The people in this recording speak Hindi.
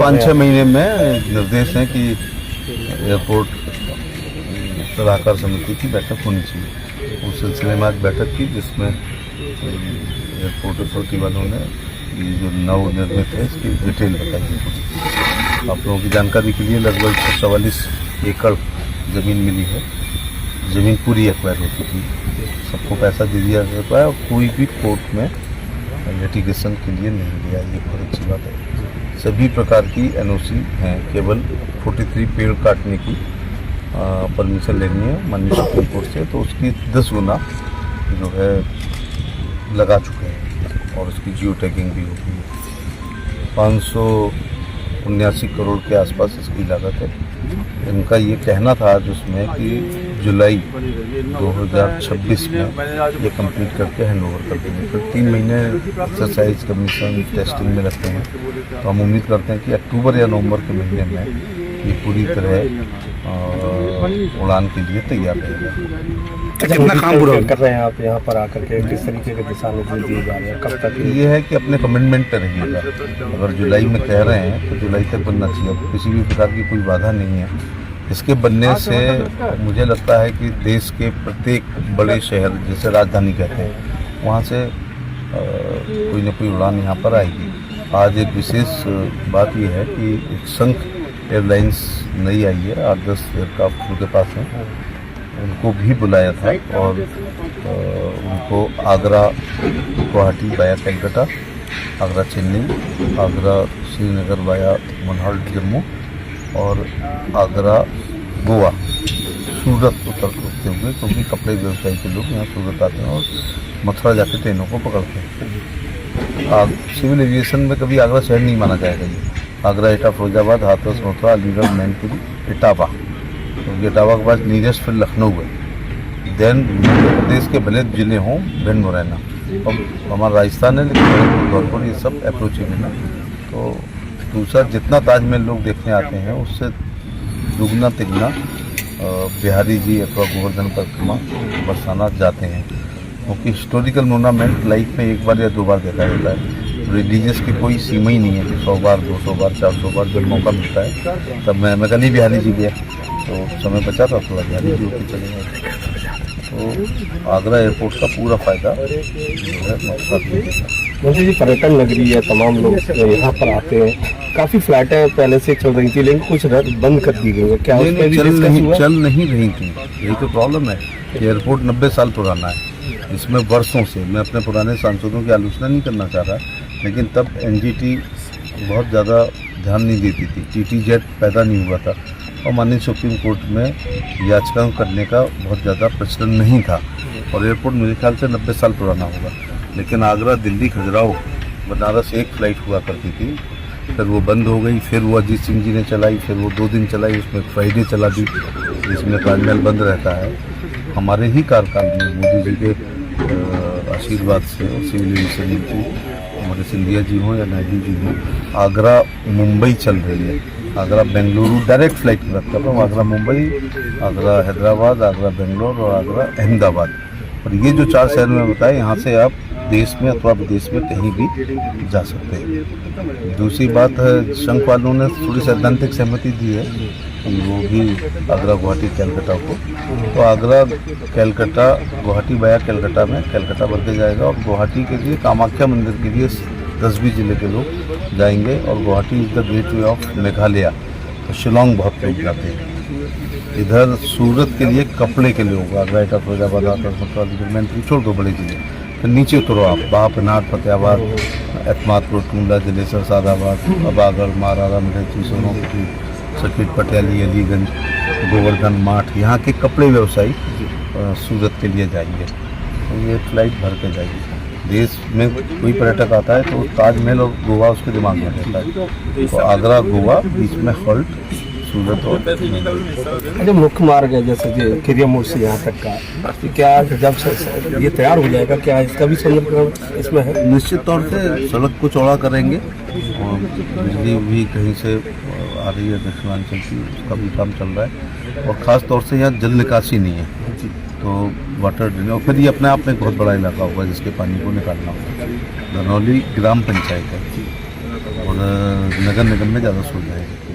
5-6 महीने में निर्देश है कि एयरपोर्ट सलाहकार समिति की बैठक होनी चाहिए। उस सिलसिले में आज बैठक की, जिसमें एयरपोर्ट अथॉरिटी वालों ने ये जो नवनिर्मित है इसकी डिटेल बताई है। आप लोगों की जानकारी के लिए लगभग 144 एकड़ ज़मीन मिली है। ज़मीन पूरी एक्वायर हो चुकी है, सबको पैसा दे दिया जाता है और कोई भी कोर्ट में लिटिगेशन के लिए नहीं लिया। ये बहुत अच्छी बात है। सभी प्रकार की एनओसी हैं, केवल 43 पेड़ काटने की परमिशन लेनी है माननीय सुप्रीम कोर्ट से, तो उसकी 10 गुना जो है लगा चुके हैं और उसकी जियो टैगिंग भी होगी। 579 करोड़ के आसपास इसकी लागत है। इनका ये कहना था आज उसमें कि जुलाई 2026 में ये कंप्लीट करके हैंड ओवर कर देंगे। फिर 3 महीने एक्सरसाइज कमीशन टेस्टिंग में लगते हैं, तो हम उम्मीद करते हैं कि अक्टूबर या नवंबर के महीने में ये पूरी तरह उड़ान के लिए तैयार रहेगा। कितना काम पूरा कर रहे हैं आप यहाँ पर आकर के, किस तरीके के दिशा निर्देश दिए जा रहे हैं, कब तक? ये है कि अपने कमिटमेंट पे रहिएगा। अगर जुलाई में कह रहे हैं तो जुलाई तक बनना चाहिए। किसी भी प्रकार की कोई बाधा नहीं है। इसके बनने से मुझे लगता है कि देश के प्रत्येक बड़े शहर, जैसे राजधानी कहते हैं, वहाँ से कोई न कोई उड़ान यहाँ पर आएगी। आज एक विशेष बात यह है कि एक शंख एयरलाइंस नई आई है, 8-10 एयरक्राफ्ट उनके पास हैं, उनको भी बुलाया था और उनको आगरा गुवाहाटी वाया कलकत्ता, आगरा चेन्नई, आगरा श्रीनगर वाया मनहर जम्मू और आगरा गोवा सूरत उतर होते हुए, क्योंकि कपड़े व्यवसायी के लोग यहाँ सूरत आते हैं और मथुरा जाके ट्रेनों को पकड़ते हैं। सिविल एविएशन में कभी आगरा शहर नहीं माना जाएगा। ये आगरा, एटा, फिरोजाबाद, हाथरस, मथुरा, अलीगढ़, मैनपुरी, इटावा, तो इटावा के बाद नीरेस्ट फिर लखनऊ है। देन मध्य प्रदेश के भले जिले हों, भिंड, मुरैना, अब हमारा राजस्थान है, लेकिन जौनपुर, ये सब अप्रोचेबल है। तो दूसरा, जितना ताजमहल लोग देखने आते हैं उससे दुगना तिगना बिहारी जी अथवा गोवर्धन परिक्रमा बरसाना जाते हैं, क्योंकि हिस्टोरिकल मोनामेंट लाइफ में एक बार या 2 बार देखा जाता है। रिलीजियस की कोई सीमा ही नहीं है कि 100 बार, 200 बार, 400 बार जब मौका मिलता है। तब मैं कल ही बिहारी जी गया, तो समय बचा था, थोड़ा बिहारी जी होकर चले गए। तो आगरा एयरपोर्ट का पूरा फ़ायदा जो है मंत्री जी, पर्यटन नगरी है, तमाम लोग यहाँ पर आते हैं, काफ़ी फ्लैटें पहले से चल रही थी, लेकिन कुछ बंद कर दी गई है, क्या चल नहीं रही थी? यही तो प्रॉब्लम है। एयरपोर्ट 90 साल पुराना है। इसमें वर्षों से, मैं अपने पुराने सांसदों की आलोचना नहीं करना चाह रहा, लेकिन तब एनजीटी बहुत ज़्यादा ध्यान नहीं देती थी, टीटी जेट पैदा नहीं हुआ था और माननीय सुप्रीम कोर्ट में याचिका करने का बहुत ज़्यादा प्रचलन नहीं था और एयरपोर्ट मेरे ख्याल से 90 साल पुराना होगा। लेकिन आगरा, दिल्ली, खजुराहो, बनारस एक फ़्लाइट हुआ करती थी, फिर वो बंद हो गई, फिर वो अजीत सिंह जी ने चलाई, फिर वो 2 दिन चलाई, उसमें फ्राइडे चला दी, जिसमें ताजमहल बंद रहता है। हमारे ही कार्यकाल में मोदी जी के आशीर्वाद से और सिविल एविएशन मंत्री हमारे सिंधिया जी हों या नायडू जी हों, आगरा मुंबई चल रही है। आगरा बेंगलुरु डायरेक्ट फ्लाइट रखता था, आगरा मुंबई, आगरा हैदराबाद, आगरा बेंगलोर और आगरा अहमदाबाद। और ये जो 4 शहर में बताए, यहाँ से आप देश में अथवा विदेश में कहीं भी जा सकते हैं। दूसरी बात है, संघ वालों ने थोड़ी सैद्धांतिक सहमति दी है कि वो भी आगरा गुवाहाटी कलकत्ता को, तो आगरा कलकत्ता गुवाहाटी वाया कलकत्ता में कलकत्ता बढ़ के जाएगा और गुवाहाटी के लिए कामाख्या मंदिर के लिए 10-20 जिले के लोग जाएंगे और Guwahati is the gateway of Meghalaya, तो शिलोंग बहुत लोग जाते हैं। इधर सूरत के लिए कपड़े के लोग, आगरा, एटा, फिरोजाबाद, हाथरस, मथुरा, मैनपुरी, छोड़ दो बड़े जिले, फिर नीचे उतरो आप, बापनाथ, फतेहाबाद, एतमादपुर, टूंडला, जलेसर, सादाबाद, अबागढ़, मारारा, मिठैची, सोनोपुरी, सर्किट, पटियाली, अलीगंज, गोवर्धन, माठ, यहाँ के कपड़े व्यवसायी सूरत के लिए जाएंगे, तो ये फ्लाइट भर के जाएगी। देश में कोई पर्यटक आता है तो ताजमहल और गोवा उसके दिमाग में रहता है, तो आगरा, गोवा, बीच में हॉल्ट सूरत और जो मुख्य मार्ग है, जैसे कि खिरिया मोड़ से यहाँ तक का, तो क्या जब ये तैयार हो जाएगा, क्या इसका भी संरक्षण इसमें है? निश्चित तौर से सड़क को चौड़ा करेंगे और बिजली भी कहीं से आ रही है दक्षिणांचल की, उसका भी काम चल रहा है। और ख़ास तौर से यहाँ जल निकासी नहीं है, तो वाटर ड्रेन, और फिर ये अपने आप में एक बहुत बड़ा इलाका होगा जिसके पानी को निकालना होगा। धनौली ग्राम पंचायत है और नगर निगम में ज़्यादा सुविधाएं हैं।